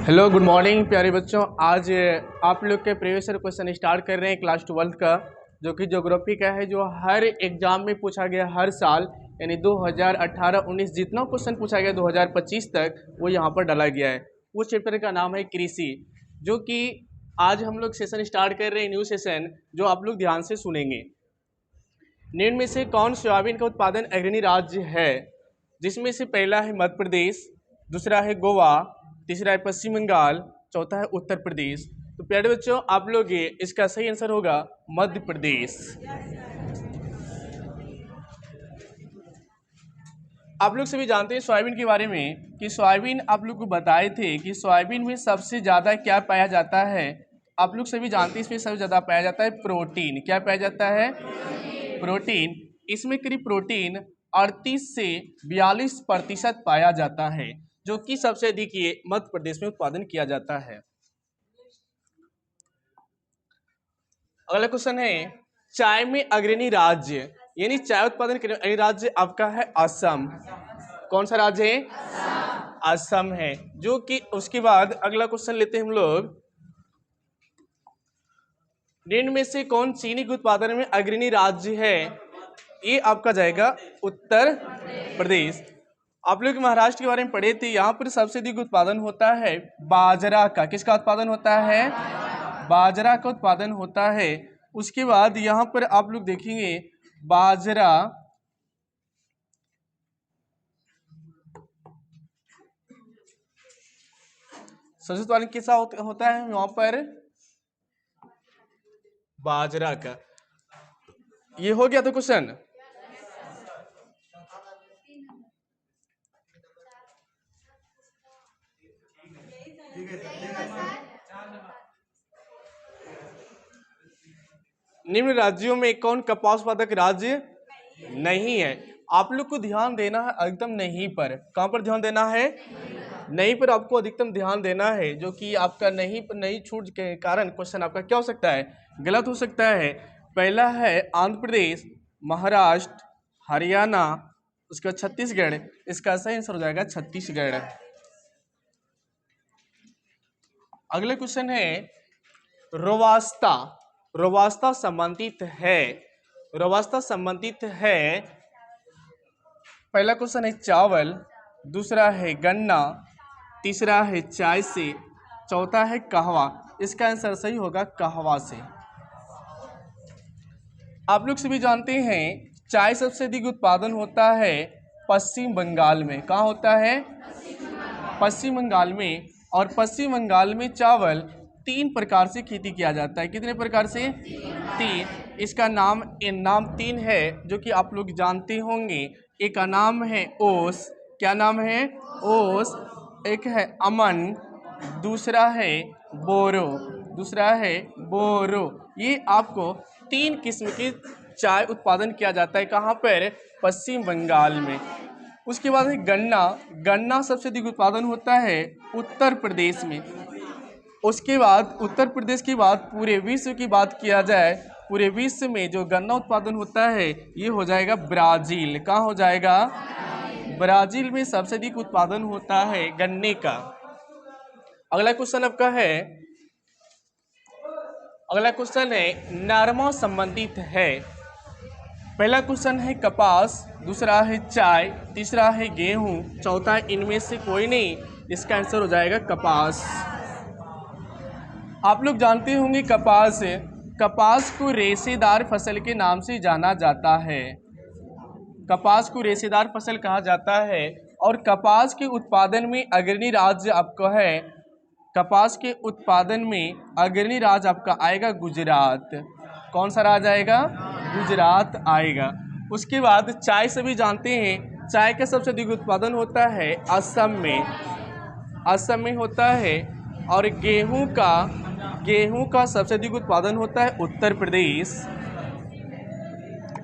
Hello good morning प्यारे बच्चों। आज आप लोग के प्रीवियस ईयर क्वेश्चन स्टार्ट कर रहे हैं क्लास 12 का, जो कि ज्योग्राफी का है, जो हर एग्जाम में पूछा गया हर साल, यानी 2018-19 जितना क्वेश्चन पूछा गया 2025 तक वो यहाँ पर डाला गया है। वो चैप्टर का नाम है कृषि, जो कि आज हम लोग सेशन स्टार्ट कर रहे हैं, न्यू सेशन, जो आप लोग ध्यान से सुनेंगे। निम्न में से कौन सोयाबीन का उत्पादन अग्रणी राज्य है? जिसमें से पहला है मध्य प्रदेश, दूसरा है गोवा, तीसरा है पश्चिम बंगाल, चौथा है उत्तर प्रदेश। तो प्यारे बच्चों, आप लोग इसका सही आंसर होगा मध्य प्रदेश। आप लोग सभी जानते हैं सोयाबीन के बारे में कि सोयाबीन, आप लोग को बताए थे कि सोयाबीन में सबसे ज़्यादा क्या पाया जाता है। आप लोग सभी जानते हैं इसमें सबसे ज़्यादा पाया जाता है प्रोटीन। क्या पाया जाता है? प्रोटीन। इसमें करीब प्रोटीन 38 से 42% पाया जाता है, जो कि सबसे अधिक ये मध्य प्रदेश में उत्पादन किया जाता है। अगला क्वेश्चन है, चाय में अग्रणी राज्य, यानी चाय उत्पादन करने वाला राज्य आपका है असम। कौन सा राज्य है? असम है। जो कि उसके बाद अगला क्वेश्चन लेते हैं हम लोग, निम्न में से कौन चीनी के उत्पादन में अग्रणी राज्य है? ये आपका जाएगा उत्तर प्रदेश। आप लोग महाराष्ट्र के बारे में पढ़े थे, यहाँ पर सबसे अधिक उत्पादन होता है बाजरा का। किसका उत्पादन होता है? बाजरा का उत्पादन होता है। उसके बाद यहाँ पर आप लोग देखेंगे बाजरा सबसे उत्पादन किसका होता है वहां पर? बाजरा का। ये हो गया तो क्वेश्चन। निम्न राज्यों में कौन कपास उत्पादक राज्य नहीं है? आप लोग को ध्यान देना है एकदम नहीं पर। कहां पर ध्यान देना है? नहीं पर आपको अधिकतम ध्यान देना है, जो कि आपका नहीं छूट के कारण क्वेश्चन आपका क्या हो सकता है? गलत हो सकता है। पहला है आंध्र प्रदेश, महाराष्ट्र, हरियाणा, उसके बाद छत्तीसगढ़। इसका सही आंसर हो जाएगा छत्तीसगढ़। अगले क्वेश्चन है, रोवास्ता। रोवास्ता संबंधित है, रोवास्ता संबंधित है। पहला क्वेश्चन है चावल, दूसरा है गन्ना, तीसरा है चाय से, चौथा है कहवा। इसका आंसर सही होगा कहवा से। आप लोग सभी जानते हैं चाय सबसे अधिक उत्पादन होता है पश्चिम बंगाल में। कहाँ होता है? पश्चिम बंगाल में। और पश्चिम बंगाल में चावल 3 प्रकार से खेती किया जाता है। कितने प्रकार से? 3। इसका नाम 3 है, जो कि आप लोग जानते होंगे। एक का नाम है ओस। क्या नाम है? ओस। एक है अमन, दूसरा है बोरो, दूसरा है बोरो। ये आपको 3 किस्म की चाय उत्पादन किया जाता है। कहाँ पर? पश्चिम बंगाल में। उसके बाद है गन्ना। गन्ना सबसे अधिक उत्पादन होता है उत्तर प्रदेश में। उसके बाद उत्तर प्रदेश के बाद पूरे विश्व की बात किया जाए, पूरे विश्व में जो गन्ना उत्पादन होता है ये हो जाएगा ब्राजील। कहाँ हो जाएगा? ब्राजील में सबसे अधिक उत्पादन होता है गन्ने का। अगला क्वेश्चन आपका है, अगला क्वेश्चन है नरमा संबंधित है। पहला क्वेश्चन है कपास, दूसरा है चाय, तीसरा है गेहूं, चौथा इनमें से कोई नहीं। इसका आंसर हो जाएगा कपास। आप लोग जानते होंगे कपास, कपास को रेशेदार फसल के नाम से जाना जाता है। कपास को रेशेदार फसल कहा जाता है। और कपास के उत्पादन में अग्रणी राज्य आपका है, कपास के उत्पादन में अग्रणी राज्य आपका आएगा गुजरात। कौन सा राज्य आएगा? गुजरात आएगा। उसके बाद चाय सभी जानते हैं, चाय का सबसे अधिक उत्पादन होता है असम में, असम में होता है। और गेहूं का सबसे अधिक उत्पादन होता है उत्तर प्रदेश।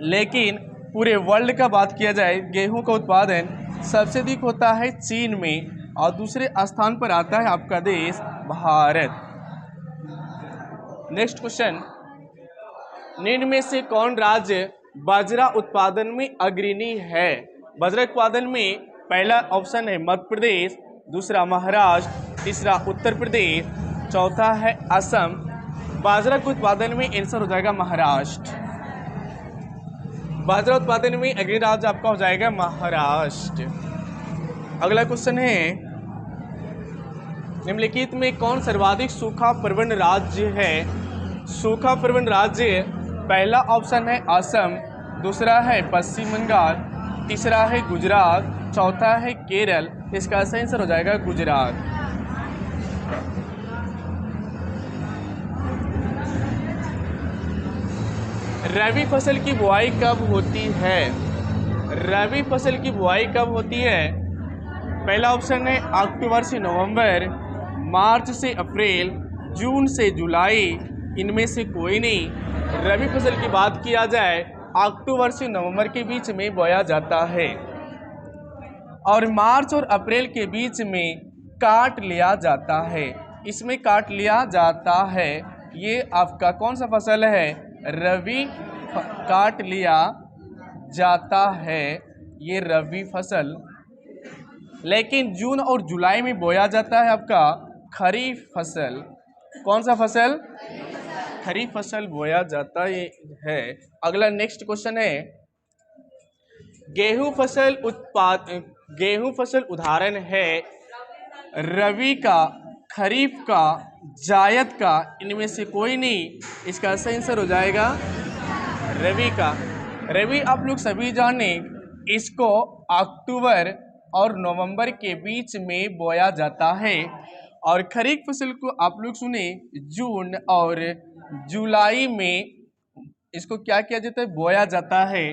लेकिन पूरे वर्ल्ड का बात किया जाए, गेहूं का उत्पादन सबसे अधिक होता है चीन में, और दूसरे स्थान पर आता है आपका देश भारत। नेक्स्ट क्वेश्चन, निम्न में से कौन राज्य बाजरा उत्पादन में अग्रणी है? बाजरा उत्पादन में पहला ऑप्शन है मध्य प्रदेश, दूसरा महाराष्ट्र, तीसरा उत्तर प्रदेश, चौथा है असम। बाजरा के उत्पादन में आंसर हो जाएगा महाराष्ट्र। बाजरा उत्पादन में अग्रणी राज्य आपका हो जाएगा महाराष्ट्र। अगला क्वेश्चन है, निम्नलिखित में कौन सर्वाधिक सूखा प्रवण राज्य है? सूखा प्रवण राज्य पहला ऑप्शन है असम, दूसरा है पश्चिम बंगाल, तीसरा है गुजरात, चौथा है केरल। इसका सही आंसर हो जाएगा गुजरात। रबी फसल की बुआई कब होती है? रबी फसल की बुआई कब होती है? पहला ऑप्शन है अक्टूबर से नवंबर, मार्च से अप्रैल, जून से जुलाई, इनमें से कोई नहीं। रबी फसल की बात किया जाए अक्टूबर से नवंबर के बीच में बोया जाता है और मार्च और अप्रैल के बीच में काट लिया जाता है। इसमें काट लिया जाता है। ये आपका कौन सा फसल है? रबी काट लिया जाता है, ये रबी फसल। लेकिन जून और जुलाई में बोया जाता है आपका खरीफ फसल। कौन सा फसल? खरीफ फसल बोया जाता है। अगला नेक्स्ट क्वेश्चन है, गेहूं फसल उदाहरण है रबी का, खरीफ का, जायद का, इनमें से कोई नहीं। इसका सही आंसर हो जाएगा रबी का। रबी आप लोग सभी जाने, इसको अक्टूबर और नवंबर के बीच में बोया जाता है और खरीफ फसल को आप लोग सुने जून और जुलाई में इसको क्या किया जाता है? बोया जाता है।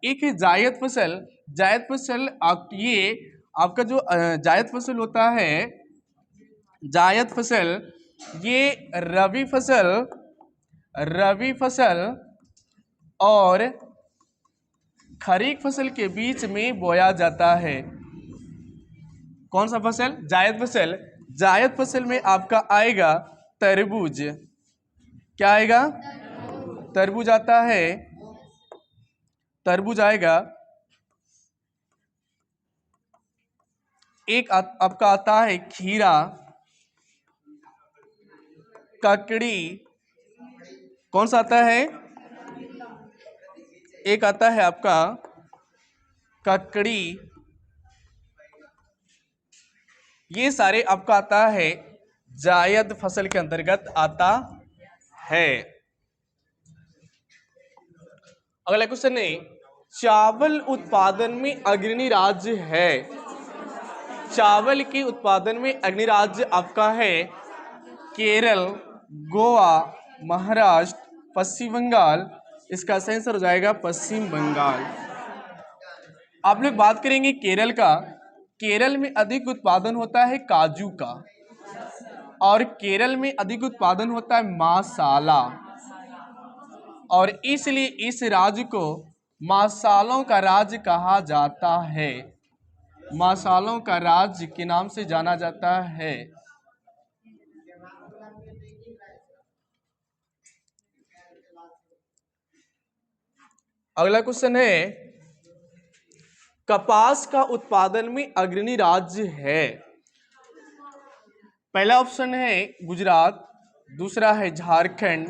एक है जायद फसल। जायद फसल ये आपका जो जायद फसल होता है, जायद फसल ये रबी फसल और खरीफ फसल के बीच में बोया जाता है। कौन सा फसल? जायद फसल। जायद फसल में आपका आएगा तरबूज। क्या आएगा? तरबूज आता है, तरबूज आएगा। एक आपका आता है खीरा, ककड़ी। कौन सा आता है? एक आता है आपका ककड़ी। ये सारे आपका आता है जायद फसल के अंतर्गत आता है। अगला क्वेश्चन है, चावल उत्पादन में अग्रणी राज्य है। चावल के उत्पादन में अग्रणी राज्य आपका है केरल, गोवा, महाराष्ट्र, पश्चिम बंगाल। इसका सही आंसर हो जाएगा पश्चिम बंगाल। आप लोग बात करेंगे केरल का। केरल में अधिक उत्पादन होता है काजू का और केरल में अधिक उत्पादन होता है मसाला और इसलिए इस राज्य को मसालों का राज्य कहा जाता है। मसालों का राज्य के नाम से जाना जाता है। अगला क्वेश्चन है, कपास का उत्पादन में अग्रणी राज्य है। पहला ऑप्शन है गुजरात, दूसरा है झारखंड,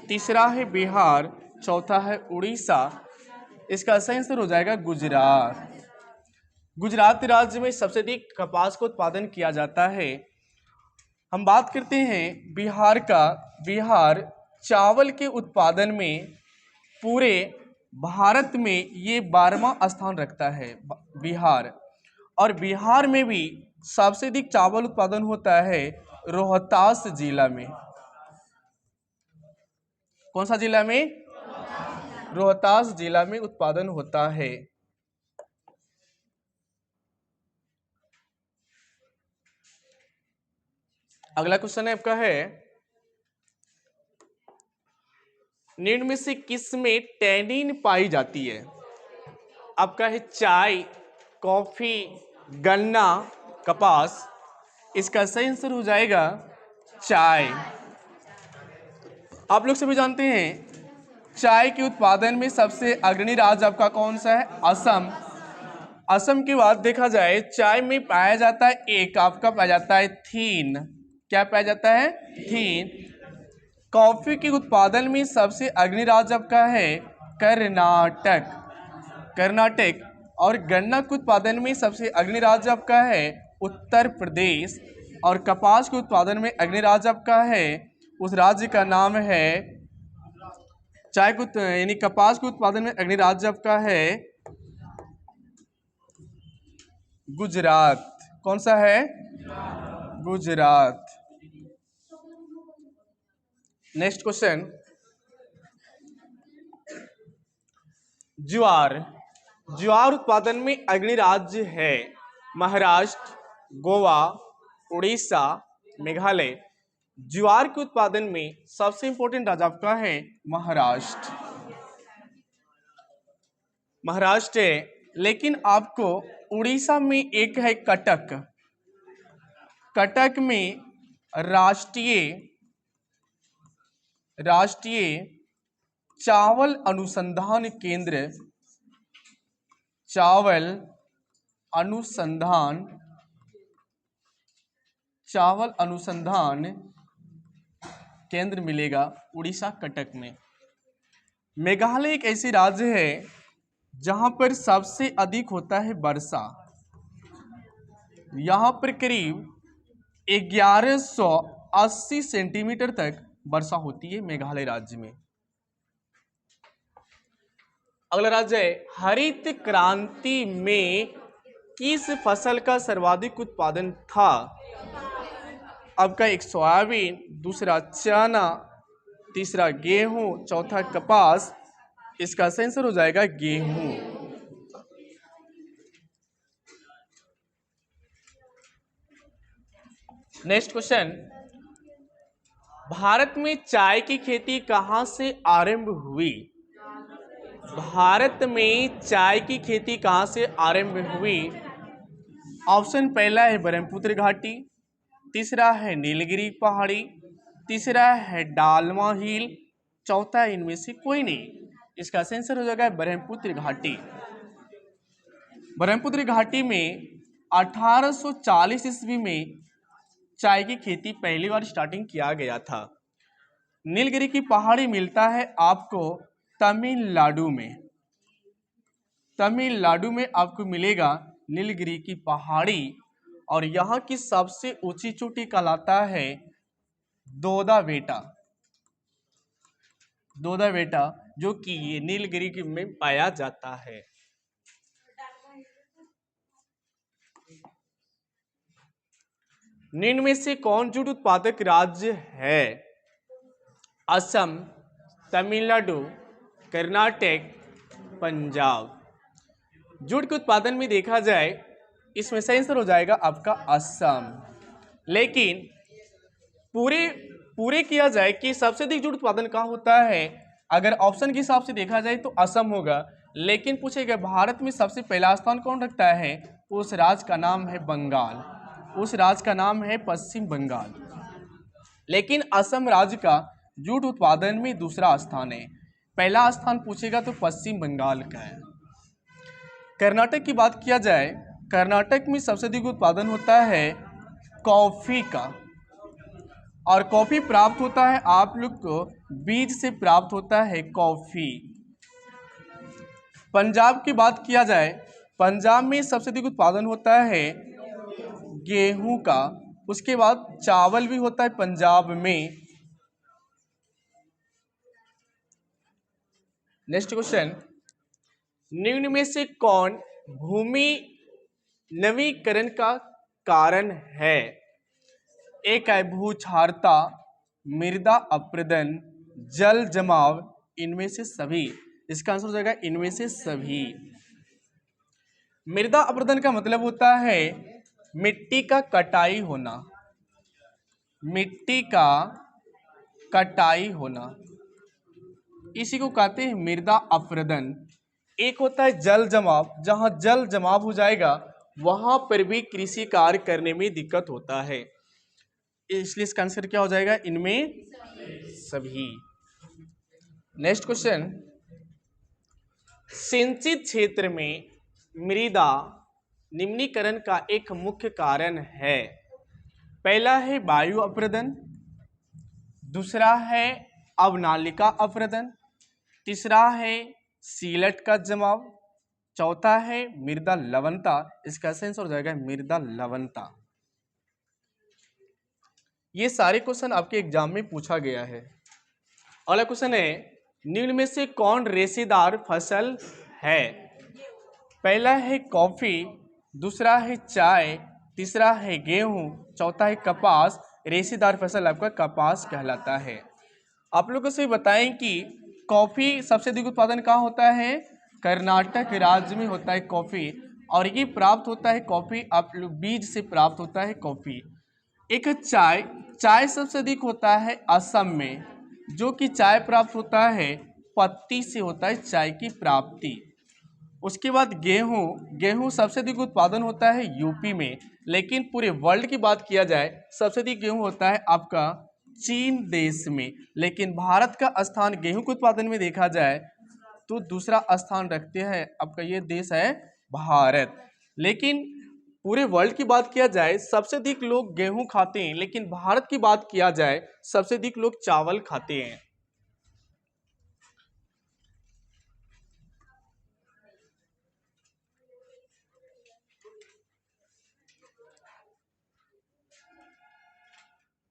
तीसरा है बिहार, चौथा है उड़ीसा। इसका सही आंसर हो जाएगा गुजरात। गुजरात राज्य में सबसे अधिक कपास का उत्पादन किया जाता है। हम बात करते हैं बिहार का। बिहार चावल के उत्पादन में पूरे भारत में ये 12वां स्थान रखता है बिहार। और बिहार में भी सबसे अधिक चावल उत्पादन होता है रोहतास जिला में। कौन सा जिला में? रोहतास जिला में उत्पादन होता है। अगला क्वेश्चन है आपका है, निम्न में से किस में टैनिन पाई जाती है? आपका है चाय, कॉफी, गन्ना, कपास। इसका सही आंसर हो जाएगा चाय। आप लोग सभी जानते हैं चाय के उत्पादन में सबसे अग्रणी राज्य आपका कौन सा है? असम। असम की बात देखा जाए, चाय में पाया जाता है एक, आपका पाया जाता है थीन। क्या पाया जाता है? थीन। कॉफी के उत्पादन में सबसे अग्रणी राज्य आपका है कर्नाटक। कर्नाटक। और गन्ना के उत्पादन में सबसे अग्रणी राज्य आपका है उत्तर प्रदेश। और कपास के उत्पादन में अग्रणी राज्य आपका है, उस राज्य का नाम है, चाय को यानी कपास के उत्पादन में अग्रणी राज्य आपका है गुजरात। कौन सा है? गुजरात। नेक्स्ट क्वेश्चन, ज्वार। ज्वार उत्पादन में अग्रणी राज्य है महाराष्ट्र, गोवा, उड़ीसा, मेघालय। ज्वार के उत्पादन में सबसे इंपॉर्टेंट राज्य आपका है महाराष्ट्र। महाराष्ट्र है, लेकिन आपको उड़ीसा में एक है कटक। कटक में राष्ट्रीय चावल अनुसंधान केंद्र, चावल अनुसंधान केंद्र मिलेगा उड़ीसा कटक में। मेघालय एक ऐसी राज्य है जहां पर सबसे अधिक होता है वर्षा। यहां पर करीब 1180 सेंटीमीटर तक वर्षा होती है मेघालय राज्य में। अगला राज्य है, हरित क्रांति में किस फसल का सर्वाधिक उत्पादन था? आपका एक सोयाबीन, दूसरा चना, तीसरा गेहूं, चौथा कपास। इसका आंसर हो जाएगा गेहूं। नेक्स्ट क्वेश्चन, भारत में चाय की खेती कहां से आरंभ हुई? भारत में चाय की खेती कहां से आरंभ हुई? ऑप्शन पहला है ब्रह्मपुत्र घाटी, तीसरा है नीलगिरी पहाड़ी, तीसरा है डालमा हिल, चौथा इनमें से कोई नहीं। इसका आंसर हो जाएगा ब्रह्मपुत्र घाटी। ब्रह्मपुत्र घाटी में 1840 ईस्वी में चाय की खेती पहली बार स्टार्टिंग किया गया था। नीलगिरी की पहाड़ी मिलता है आपको तमिलनाडु में। तमिलनाडु में आपको मिलेगा नीलगिरी की पहाड़ी। और यहाँ की सबसे ऊंची चोटी कहलाता है दोदा बेटा। दोदा बेटा जो कि ये नीलगिरी में पाया जाता है। निम्न में से कौन जूट उत्पादक राज्य है? असम, तमिलनाडु, कर्नाटक, पंजाब। जूट के उत्पादन में देखा जाए, इसमें सही आंसर हो जाएगा आपका असम। लेकिन पूरे किया जाए कि सबसे अधिक जूट उत्पादन कहाँ होता है, अगर ऑप्शन के हिसाब से देखा जाए तो असम होगा। लेकिन पूछेगा भारत में सबसे पहला स्थान कौन रखता है, उस राज्य का नाम है बंगाल। उस राज्य का नाम है पश्चिम बंगाल। लेकिन असम राज्य का जूट उत्पादन में दूसरा स्थान है। पहला स्थान पूछेगा तो पश्चिम बंगाल का है। कर्नाटक की बात किया जाए, कर्नाटक में सबसे अधिक उत्पादन होता है कॉफी का। और कॉफी प्राप्त होता है आप लोग को बीज से प्राप्त होता है कॉफी। पंजाब की बात किया जाए, पंजाब में सबसे अधिक उत्पादन होता है गेहूं का। उसके बाद चावल भी होता है पंजाब में। नेक्स्ट क्वेश्चन, निम्न में से कौन भूमि नवीकरण का कारण है? एक है भूक्षारता, मृदा अपरदन, जल जमाव, इनमें से सभी। इसका आंसर हो जाएगा इनमें से सभी। मृदा अपरदन का मतलब होता है मिट्टी का कटाई होना। मिट्टी का कटाई होना, इसी को कहते हैं मृदा अपरदन। एक होता है जल जमाव, जहां जल जमाव हो जाएगा वहां पर भी कृषि कार्य करने में दिक्कत होता है, इसलिए इसका आंसर क्या हो जाएगा, इनमें सभी। नेक्स्ट क्वेश्चन, सिंचित क्षेत्र में मृदा निम्नीकरण का एक मुख्य कारण है। पहला है वायु अपरदन, दूसरा है अवनालिका अपरदन, तीसरा है सीलट का जमाव, चौथा है मृदा लवणता। इसका सेंस हो जाएगा मृदा लवणता। ये सारे क्वेश्चन आपके एग्जाम में पूछा गया है। अगला क्वेश्चन है निम्न में से कौन रेशेदार फसल है? पहला है कॉफी, दूसरा है चाय, तीसरा है गेहूं, चौथा है कपास। रेशेदार फसल आपका कपास कहलाता है। आप लोगों से बताएं कि कॉफी सबसे अधिक उत्पादन कहाँ होता है? कर्नाटक राज्य में होता है कॉफी। और ये प्राप्त होता है कॉफी आप लोग बीज से प्राप्त होता है कॉफी। एक चाय, चाय सबसे अधिक होता है असम में, जो कि चाय प्राप्त होता है पत्ती से होता है चाय की प्राप्ति। उसके बाद गेहूं, गेहूं सबसे अधिक उत्पादन होता है यूपी में, लेकिन पूरे वर्ल्ड की बात किया जाए सबसे अधिक गेहूं होता है आपका चीन देश में। लेकिन भारत का स्थान गेहूं के उत्पादन में देखा जाए तो दूसरा स्थान रखते हैं आपका ये देश है भारत। लेकिन पूरे वर्ल्ड की बात किया जाए सबसे अधिक लोग गेहूं खाते हैं, लेकिन भारत की बात किया जाए सबसे अधिक लोग चावल खाते हैं।